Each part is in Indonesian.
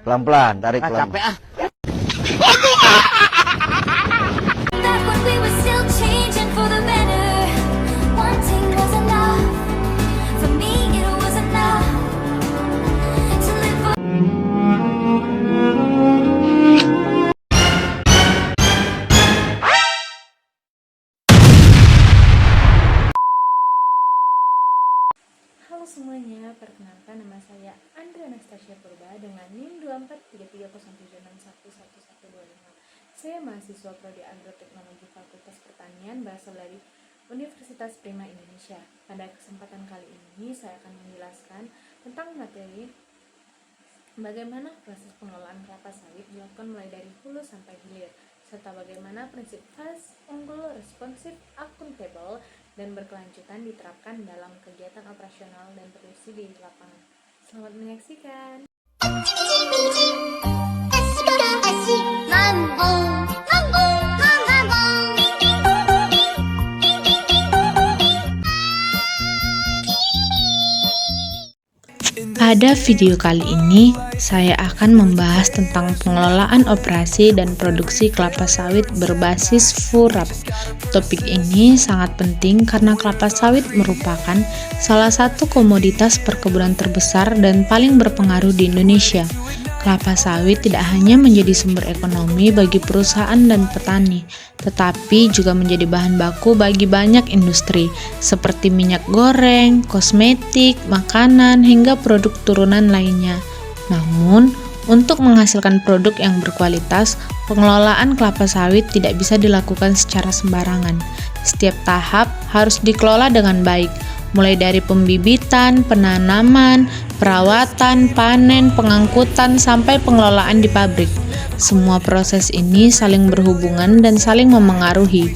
Pelan-pelan, tarik Ah, pelan. capek ah. Back when we were still changing for the better. Wanting was enough. For me, it was enough to live for. Halo semuanya, perkenalkan nama saya Andrea Anastasia Purba dengan NIM 243307611125. Saya mahasiswa Prodi Agroteknologi Fakultas Pertanian berasal dari Universitas Prima Indonesia. Pada kesempatan kali ini saya akan menjelaskan tentang materi bagaimana proses pengelolaan kelapa sawit dilakukan mulai dari hulu sampai hilir, serta bagaimana prinsip fast, unggul, responsif, akuntabel, dan berkelanjutan diterapkan dalam kegiatan operasional dan produksi di lapangan. Selamat menyaksikan. Pada video kali ini, saya akan membahas tentang pengelolaan operasi dan produksi kelapa sawit berbasis FURAP. Topik ini sangat penting karena kelapa sawit merupakan salah satu komoditas perkebunan terbesar dan paling berpengaruh di Indonesia. Kelapa sawit tidak hanya menjadi sumber ekonomi bagi perusahaan dan petani, tetapi juga menjadi bahan baku bagi banyak industri, seperti minyak goreng, kosmetik, makanan, hingga produk turunan lainnya. Namun, untuk menghasilkan produk yang berkualitas, pengelolaan kelapa sawit tidak bisa dilakukan secara sembarangan. Setiap tahap harus dikelola dengan baik, mulai dari pembibitan, penanaman, perawatan, panen, pengangkutan, sampai pengelolaan di pabrik. Semua proses ini saling berhubungan dan saling memengaruhi.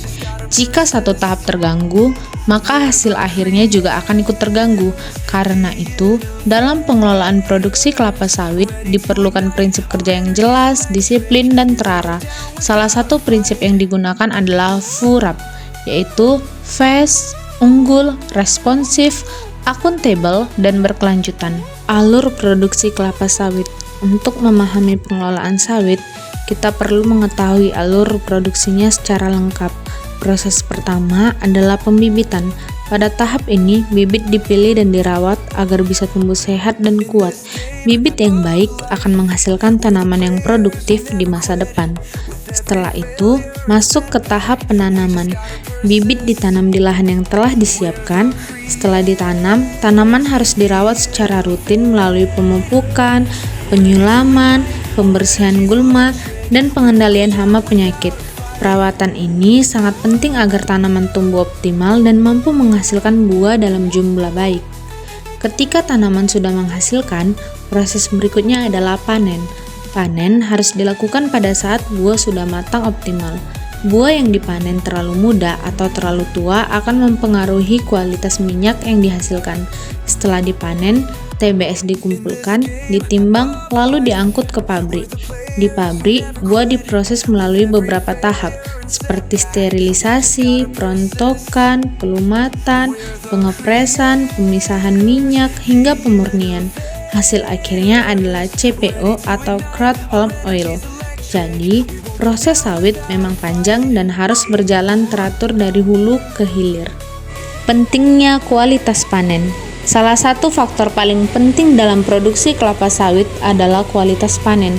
Jika satu tahap terganggu, maka hasil akhirnya juga akan ikut terganggu. Karena itu, dalam pengelolaan produksi kelapa sawit diperlukan prinsip kerja yang jelas, disiplin, dan terarah. Salah satu prinsip yang digunakan adalah FURAP, yaitu fast, unggul, responsif, akuntabel, dan berkelanjutan. Alur produksi kelapa sawit. Untuk memahami pengelolaan sawit, kita perlu mengetahui alur produksinya secara lengkap. Proses pertama adalah pembibitan. Pada tahap ini, bibit dipilih dan dirawat agar bisa tumbuh sehat dan kuat. Bibit yang baik akan menghasilkan tanaman yang produktif di masa depan. Setelah itu, masuk ke tahap penanaman. Bibit ditanam di lahan yang telah disiapkan. Setelah ditanam, tanaman harus dirawat secara rutin melalui pemupukan, penyulaman, pembersihan gulma, dan pengendalian hama penyakit. Perawatan ini sangat penting agar tanaman tumbuh optimal dan mampu menghasilkan buah dalam jumlah baik. Ketika tanaman sudah menghasilkan, proses berikutnya adalah panen. Panen harus dilakukan pada saat buah sudah matang optimal. Buah yang dipanen terlalu muda atau terlalu tua akan mempengaruhi kualitas minyak yang dihasilkan. Setelah dipanen, TBS dikumpulkan, ditimbang, lalu diangkut ke pabrik. Di pabrik, buah diproses melalui beberapa tahap, seperti sterilisasi, perontokan, pelumatan, pengepresan, pemisahan minyak, hingga pemurnian. Hasil akhirnya adalah CPO atau crude palm oil. Jadi, proses sawit memang panjang dan harus berjalan teratur dari hulu ke hilir. Pentingnya kualitas panen. Salah satu faktor paling penting dalam produksi kelapa sawit adalah kualitas panen.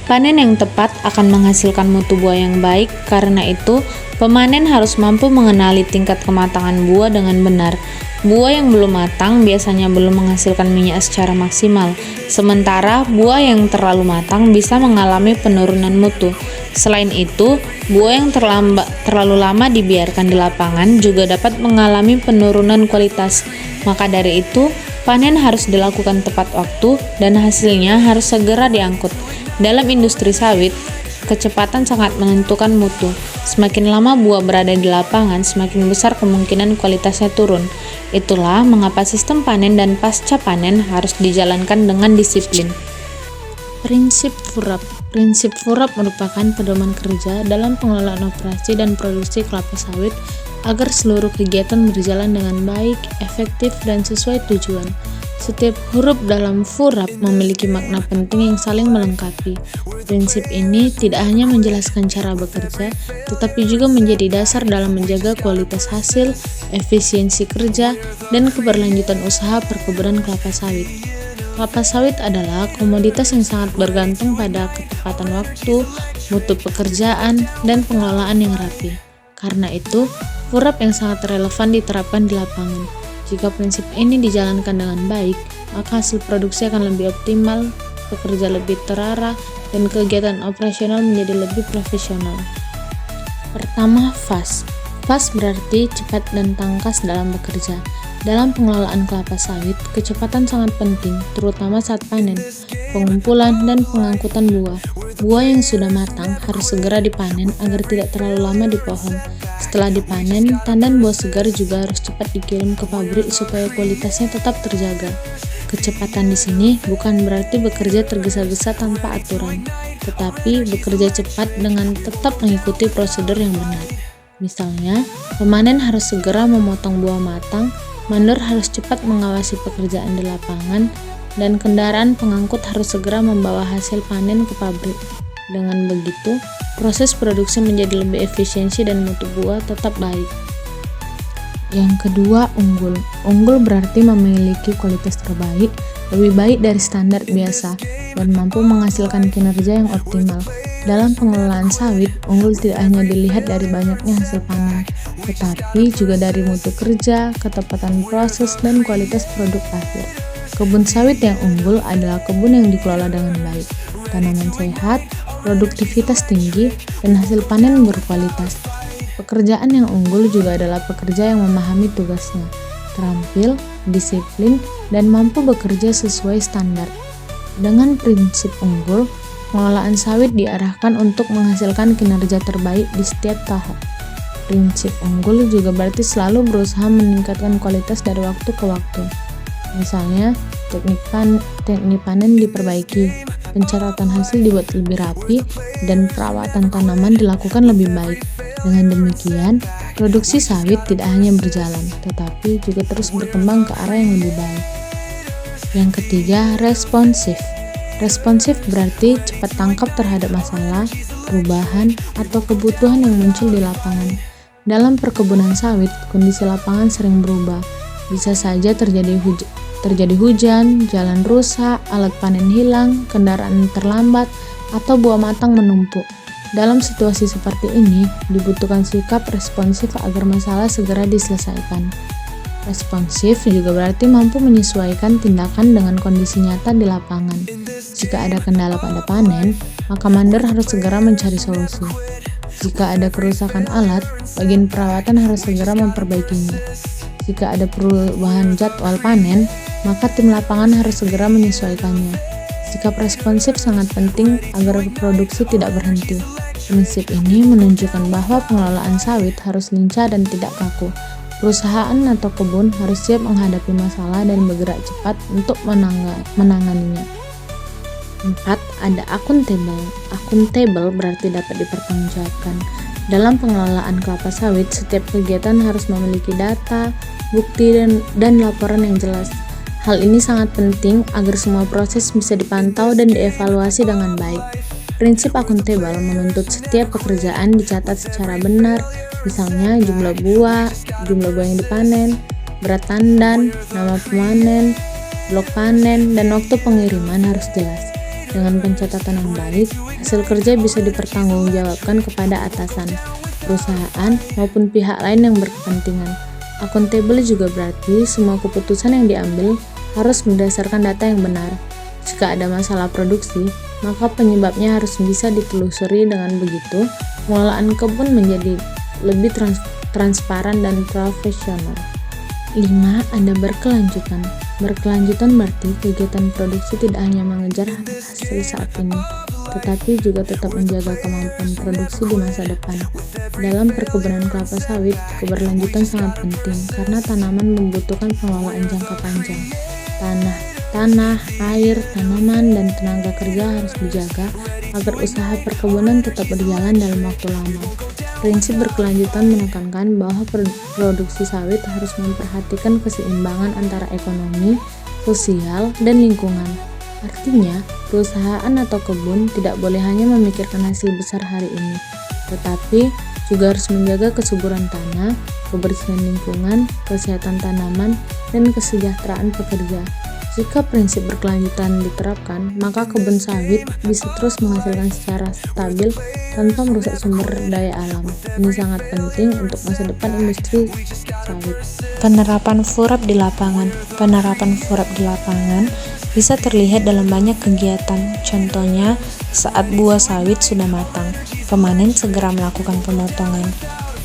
Panen yang tepat akan menghasilkan mutu buah yang baik, karena itu pemanen harus mampu mengenali tingkat kematangan buah dengan benar. Buah yang belum matang biasanya belum menghasilkan minyak secara maksimal, sementara buah yang terlalu matang bisa mengalami penurunan mutu. Selain itu, buah yang terlalu lama dibiarkan di lapangan juga dapat mengalami penurunan kualitas. Maka dari itu, panen harus dilakukan tepat waktu dan hasilnya harus segera diangkut. Dalam industri sawit, kecepatan sangat menentukan mutu. Semakin lama buah berada di lapangan, semakin besar kemungkinan kualitasnya turun. Itulah mengapa sistem panen dan pasca panen harus dijalankan dengan disiplin. Prinsip FURAP. Prinsip FURAP merupakan pedoman kerja dalam pengelolaan operasi dan produksi kelapa sawit agar seluruh kegiatan berjalan dengan baik, efektif, dan sesuai tujuan. Setiap huruf dalam furap memiliki makna penting yang saling melengkapi. Prinsip ini tidak hanya menjelaskan cara bekerja, tetapi juga menjadi dasar dalam menjaga kualitas hasil, efisiensi kerja, dan keberlanjutan usaha perkebunan kelapa sawit. Kelapa sawit adalah komoditas yang sangat bergantung pada ketepatan waktu, mutu pekerjaan, dan pengelolaan yang rapi. Karena itu, furap yang sangat relevan diterapkan di lapangan. Jika prinsip ini dijalankan dengan baik, maka hasil produksi akan lebih optimal, pekerja lebih terarah, dan kegiatan operasional menjadi lebih profesional. Pertama, fast. Fast berarti cepat dan tangkas dalam bekerja. Dalam pengelolaan kelapa sawit, kecepatan sangat penting, terutama saat panen, pengumpulan, dan pengangkutan buah. Buah yang sudah matang harus segera dipanen agar tidak terlalu lama di pohon. Setelah dipanen, tandan buah segar juga harus cepat dikirim ke pabrik supaya kualitasnya tetap terjaga. Kecepatan di sini bukan berarti bekerja tergesa-gesa tanpa aturan, tetapi bekerja cepat dengan tetap mengikuti prosedur yang benar. Misalnya, pemanen harus segera memotong buah matang, mandor harus cepat mengawasi pekerjaan di lapangan, dan kendaraan pengangkut harus segera membawa hasil panen ke pabrik. Dengan begitu, proses produksi menjadi lebih efisiensi dan mutu buah tetap baik. Yang kedua, unggul. Unggul berarti memiliki kualitas terbaik, lebih baik dari standar biasa, dan mampu menghasilkan kinerja yang optimal. Dalam pengelolaan sawit, unggul tidak hanya dilihat dari banyaknya hasil panen, tetapi juga dari mutu kerja, ketepatan proses, dan kualitas produk akhir. Kebun sawit yang unggul adalah kebun yang dikelola dengan baik, tanaman sehat, produktivitas tinggi, dan hasil panen berkualitas. Pekerjaan yang unggul juga adalah pekerja yang memahami tugasnya, terampil, disiplin, dan mampu bekerja sesuai standar. Dengan prinsip unggul, pengelolaan sawit diarahkan untuk menghasilkan kinerja terbaik di setiap tahap. Prinsip unggul juga berarti selalu berusaha meningkatkan kualitas dari waktu ke waktu. Misalnya, teknik panen diperbaiki, pencatatan hasil dibuat lebih rapi, dan perawatan tanaman dilakukan lebih baik. Dengan demikian, produksi sawit tidak hanya berjalan, tetapi juga terus berkembang ke arah yang lebih baik. Yang ketiga, responsif. Responsif berarti cepat tangkap terhadap masalah, perubahan, atau kebutuhan yang muncul di lapangan. Dalam perkebunan sawit, kondisi lapangan sering berubah. Bisa saja terjadi hujan, jalan rusak, alat panen hilang, kendaraan terlambat, atau buah matang menumpuk. Dalam situasi seperti ini, dibutuhkan sikap responsif agar masalah segera diselesaikan. Responsif juga berarti mampu menyesuaikan tindakan dengan kondisi nyata di lapangan. Jika ada kendala pada panen, maka mandor harus segera mencari solusi. Jika ada kerusakan alat, bagian perawatan harus segera memperbaikinya. Jika ada perubahan jadwal panen, maka tim lapangan harus segera menyesuaikannya. Sikap responsif sangat penting agar produksi tidak berhenti. Prinsip ini menunjukkan bahwa pengelolaan sawit harus lincah dan tidak kaku. Perusahaan atau kebun harus siap menghadapi masalah dan bergerak cepat untuk menanganinya. 4. Ada akuntabel. Akuntabel berarti dapat dipertanggungjawabkan. Dalam pengelolaan kelapa sawit, setiap kegiatan harus memiliki data, bukti, dan laporan yang jelas. Hal ini sangat penting agar semua proses bisa dipantau dan dievaluasi dengan baik. Prinsip akuntabel menuntut setiap pekerjaan dicatat secara benar, misalnya jumlah buah yang dipanen, berat tandan, nama pemanen, blok panen, dan waktu pengiriman harus jelas. Dengan pencatatan yang baik, hasil kerja bisa dipertanggungjawabkan kepada atasan, perusahaan, maupun pihak lain yang berkepentingan. Akuntabel juga berarti semua keputusan yang diambil harus berdasarkan data yang benar. Jika ada masalah produksi, maka penyebabnya harus bisa ditelusuri. Dengan begitu, pengelolaan kebun menjadi lebih transparan dan profesional. 5. Ada berkelanjutan. Berkelanjutan berarti kegiatan produksi tidak hanya mengejar hasil saat ini, tetapi juga tetap menjaga kemampuan produksi di masa depan. Dalam perkebunan kelapa sawit, keberlanjutan sangat penting karena tanaman membutuhkan pengelolaan jangka panjang. Tanah, air, tanaman, dan tenaga kerja harus dijaga agar usaha perkebunan tetap berjalan dalam waktu lama. Prinsip berkelanjutan menekankan bahwa produksi sawit harus memperhatikan keseimbangan antara ekonomi, sosial, dan lingkungan. Artinya, perusahaan atau kebun tidak boleh hanya memikirkan hasil besar hari ini, tetapi juga harus menjaga kesuburan tanah, kebersihan lingkungan, kesehatan tanaman, dan kesejahteraan pekerja. Jika prinsip berkelanjutan diterapkan, maka kebun sawit bisa terus menghasilkan secara stabil tanpa merusak sumber daya alam. Ini sangat penting untuk masa depan industri sawit. Penerapan FURAP di lapangan. Penerapan FURAP di lapangan bisa terlihat dalam banyak kegiatan. Contohnya, saat buah sawit sudah matang, pemanen segera melakukan pemotongan.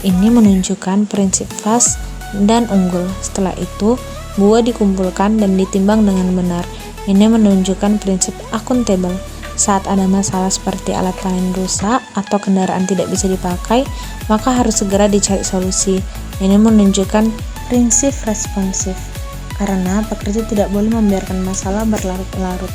Ini menunjukkan prinsip fast dan unggul. Setelah itu, buah dikumpulkan dan ditimbang dengan benar. Ini menunjukkan prinsip akuntabel. Saat ada masalah seperti alat panen rusak atau kendaraan tidak bisa dipakai, maka harus segera dicari solusi. Ini menunjukkan prinsip responsif, karena pekerja tidak boleh membiarkan masalah berlarut-larut.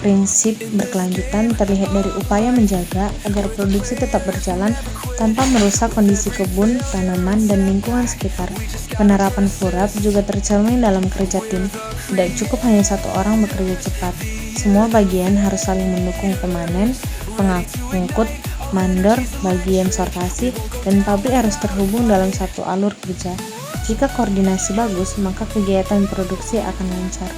Prinsip berkelanjutan terlihat dari upaya menjaga agar produksi tetap berjalan tanpa merusak kondisi kebun, tanaman, dan lingkungan sekitar. Penerapan FURAP juga tercermin dalam kerja tim. Tidak cukup hanya satu orang bekerja cepat. Semua bagian harus saling mendukung: pemanen, pengangkut, mandor, bagian sortasi, dan pabrik harus terhubung dalam satu alur kerja. Jika koordinasi bagus, maka kegiatan produksi akan lancar.